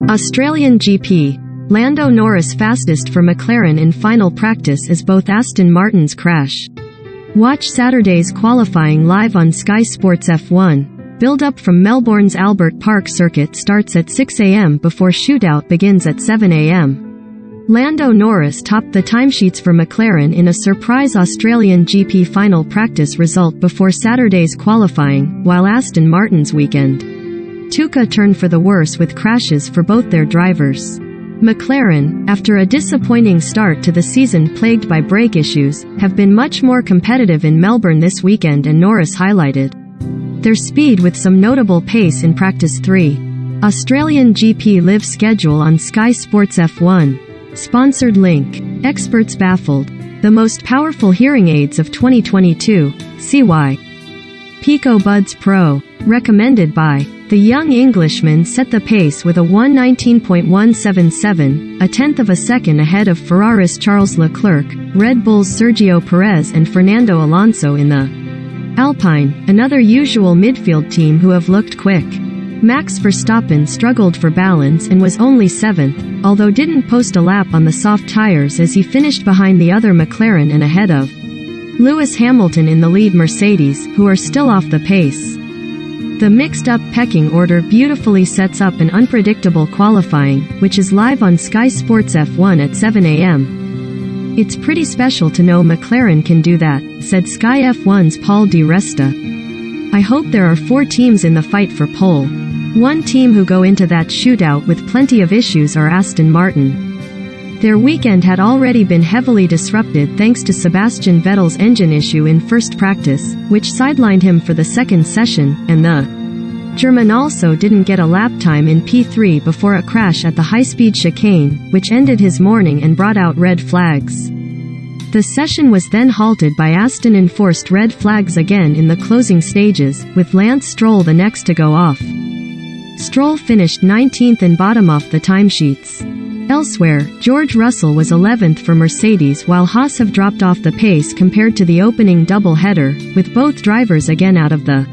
Australian GP. Lando Norris fastest for McLaren in final practice as both Aston Martins crash. Watch Saturday's qualifying live on Sky Sports F1. Build-up from Melbourne's Albert Park circuit starts at 6 a.m. before shootout begins at 7 a.m. Lando Norris topped the timesheets for McLaren in a surprise Australian GP final practice result before Saturday's qualifying, while Aston Martin's weekend took a turn for the worse with crashes for both their drivers. McLaren, after a disappointing start to the season plagued by brake issues, have been much more competitive in Melbourne this weekend, and Norris highlighted their speed with some notable pace in Practice 3. Australian GP live schedule on Sky Sports F1. Sponsored link. Experts baffled. The most powerful hearing aids of 2022. See why. Pico Buds Pro. Recommended by. The young Englishman set the pace with a 1:19.177, a tenth of a second ahead of Ferrari's Charles Leclerc, Red Bull's Sergio Perez and Fernando Alonso in the Alpine, another usual midfield team who have looked quick. Max Verstappen struggled for balance and was only 7th, although didn't post a lap on the soft tires as he finished behind the other McLaren and ahead of Lewis Hamilton in the lead Mercedes, who are still off the pace. The mixed-up pecking order beautifully sets up an unpredictable qualifying, which is live on Sky Sports F1 at 7 a.m. It's pretty special to know McLaren can do that, said Sky F1's Paul Di Resta. I hope there are 4 teams in the fight for pole. One team who go into that shootout with plenty of issues are Aston Martin. Their weekend had already been heavily disrupted thanks to Sebastian Vettel's engine issue in first practice, which sidelined him for the second session, and the German also didn't get a lap time in P3 before a crash at the high-speed chicane, which ended his morning and brought out red flags. The session was then halted by Aston enforced red flags again in the closing stages, with Lance Stroll the next to go off. Stroll finished 19th and bottom off the timesheets. Elsewhere, George Russell was 11th for Mercedes, while Haas have dropped off the pace compared to the opening double-header, with both drivers again out of the